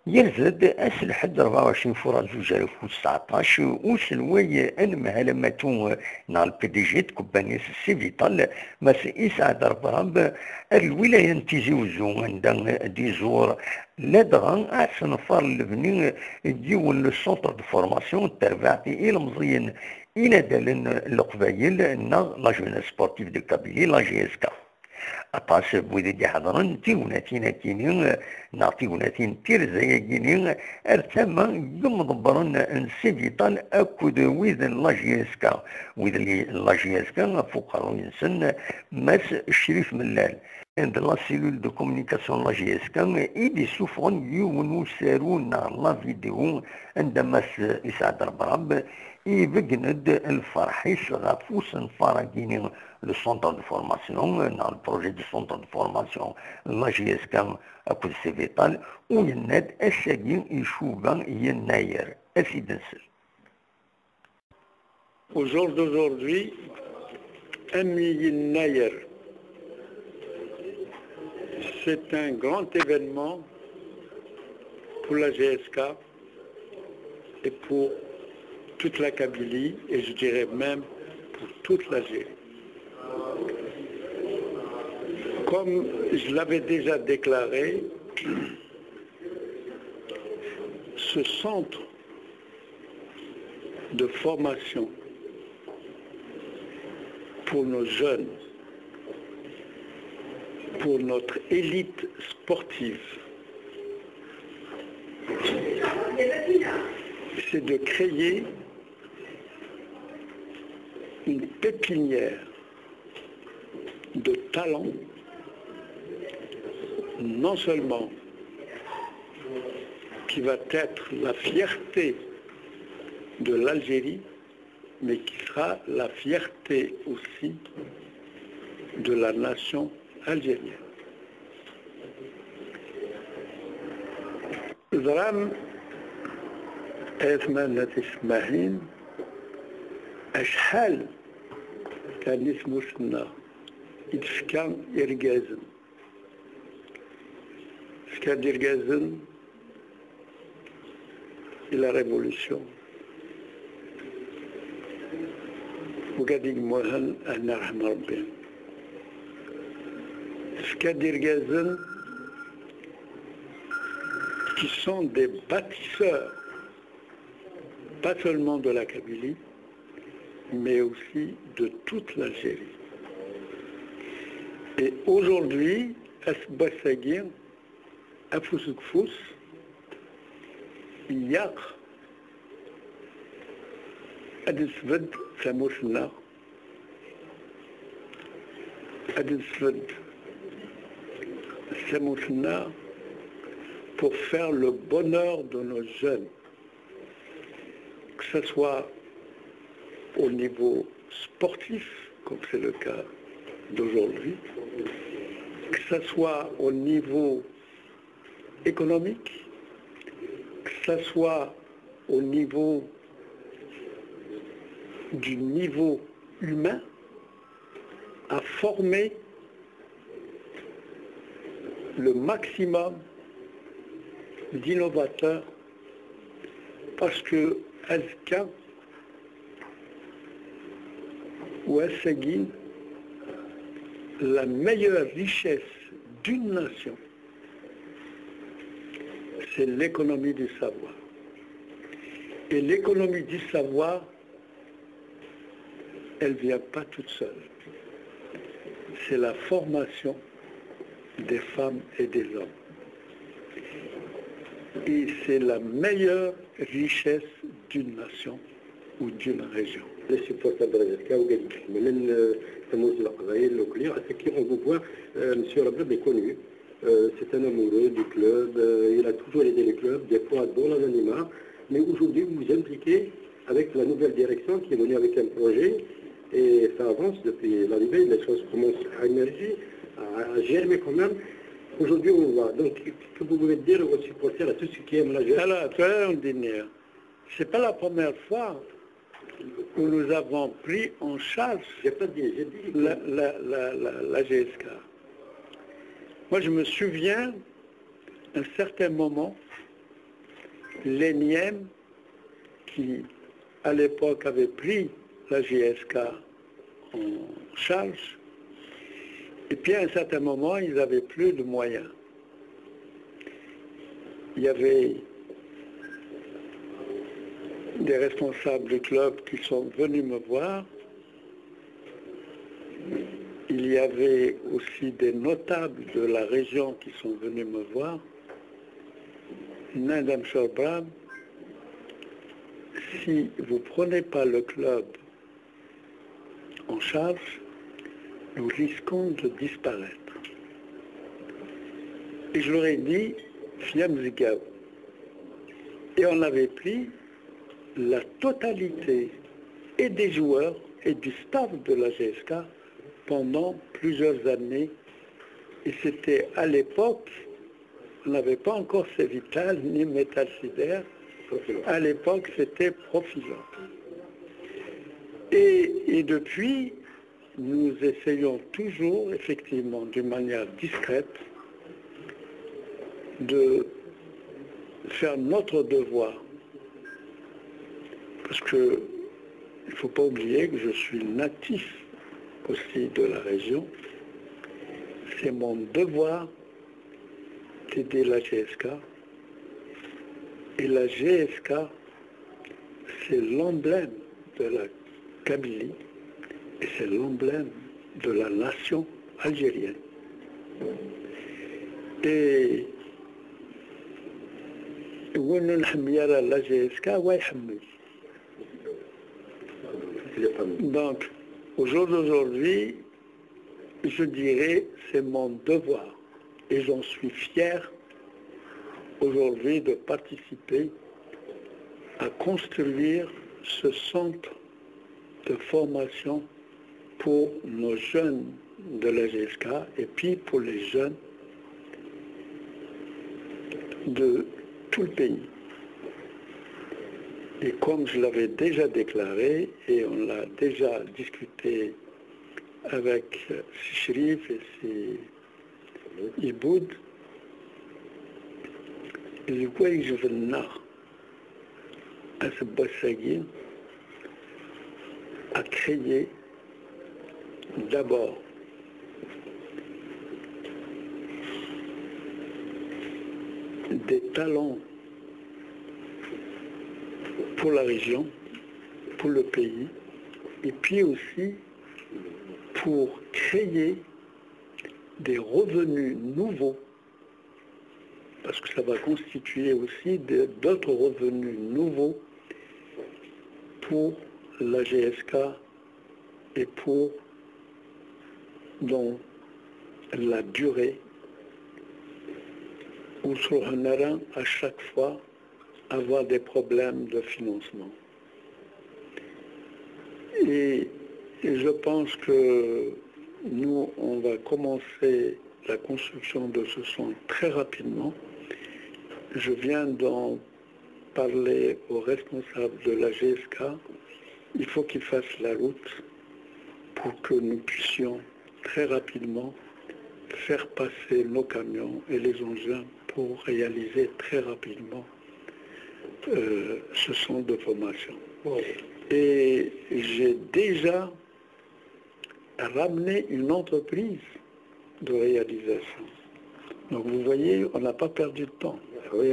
يرزد أسلحة 24 فرات 2019 وسلوي المهلمة نال بي دي جي كومبانيس سيفيتال مس إسعاد ربراب الولاية نتيزي وزو عندها دي زور لدغا أسنفار لبني ديون السونتر دو فورماسيون التربعتي إلى مزيان إلى دالن القبايل لا جونيس سبورتيف دو كابيلي لا جي اس كا أطاس بويدي دي حضرن تيوناتين كينين نعطيوناتين تيرزايا كينين ارتما قم ضبرن سيفيتال أكود ويذن لاجيسكا ويذن لاجيسكا فقراء ينسن ماس الشريف ملال عند لا سيلول دو كومونيكاسيون لاجيسكا إيدي سوفرون يونو سارون لا فيديو عندما يسعد ربراب يبقند الفرحيس غافوس فاراكيني le centre de formation, dans le projet du centre de formation, la GSK à coup de Cévétal, où il y a un essayant et chougan et un naïr. Au jour d'aujourd'hui, un naïr, c'est un grand événement pour la GSK et pour toute la Kabylie, et je dirais même pour toute l'Algérie. Comme je l'avais déjà déclaré, ce centre de formation pour nos jeunes, pour notre élite sportive, c'est de créer une pépinière de talent, non seulement qui va être la fierté de l'Algérie, mais qui sera la fierté aussi de la nation algérienne. Zram أثمنة اسماعيل أشحال كان اسمه سنة إتفكان إرجازن إتفكان إرجازن إلى ريفولوسيون وقاعد موهن أنا رحمة ربي إتفكان إرجازن qui sont des bâtisseurs, pas seulement de la Kabylie, mais aussi de toute l'Algérie. Et aujourd'hui, à Sbassagir, à Foussoukfous, il y a Adesved Samouchna, Adesved Samouchna, pour faire le bonheur de nos jeunes, que ce soit au niveau sportif, comme c'est le cas d'aujourd'hui, que ce soit au niveau économique, que ce soit au niveau du niveau humain, à former le maximum d'innovateurs, parce que Azka ou Assagin, la meilleure richesse d'une nation, c'est l'économie du savoir. Et l'économie du savoir, elle ne vient pas toute seule. C'est la formation des femmes et des hommes. Et c'est la meilleure richesse d'une nation ou d'une région. Les supporters de la GSK, on vous voit, M. Rabrab est connu. C'est un amoureux du club, il a toujours aidé le club, des fois dans l'anonymat, mais aujourd'hui vous vous impliquez avec la nouvelle direction qui est venue avec un projet, et ça avance depuis l'arrivée, les choses commencent à émerger, à germer quand même. Aujourd'hui, on voit. Donc, qu'est-ce que vous pouvez dire aux supporters, à tous ceux qui aiment la GSK? Alors, tu as un dîner. Ce n'est pas la première fois où nous avons pris en charge la GSK. Moi, je me souviens, à un certain moment, l'énième qui, à l'époque, avait pris la GSK en charge. Et puis, à un certain moment, ils n'avaient plus de moyens. Il y avait des responsables du club qui sont venus me voir. Il y avait aussi des notables de la région qui sont venus me voir. Madame Shorbrab, si vous ne prenez pas le club en charge, nous risquons de disparaître. Et je leur ai dit, Fiamzigaou. Et on avait pris la totalité et des joueurs et du staff de la GSK pendant plusieurs années. Et c'était à l'époque, on n'avait pas encore Cévital ni Métal Sider. À l'époque, c'était Profilor. Et depuis, nous essayons toujours, effectivement, d'une manière discrète, de faire notre devoir. Parce que il ne faut pas oublier que je suis natif aussi de la région. C'est mon devoir d'aider la GSK. Et la GSK, c'est l'emblème de la Kabylie et c'est l'emblème de la nation algérienne. Et la GSK, donc, au jour d'aujourd'hui, je dirais, c'est mon devoir. Et j'en suis fier aujourd'hui de participer à construire ce centre de formation pour nos jeunes de la GSK et puis pour les jeunes de tout le pays. Et comme je l'avais déjà déclaré, et on l'a déjà discuté avec Sichrif et Iboud, je crois que je vais à ce Bassagui à créer d'abord des talents pour la région, pour le pays, et puis aussi pour créer des revenus nouveaux, parce que ça va constituer aussi d'autres revenus nouveaux pour la GSK et pour dans la durée où on aura à chaque fois avoir des problèmes de financement. Et je pense que nous, on va commencer la construction de ce centre très rapidement. Je viens d'en parler aux responsables de la GSK. Il faut qu'ils fassent la route pour que nous puissions très rapidement faire passer nos camions et les engins pour réaliser très rapidement ce centre de formation. Et j'ai déjà ramené une entreprise de réalisation. Donc vous voyez, on n'a pas perdu de temps. Oui.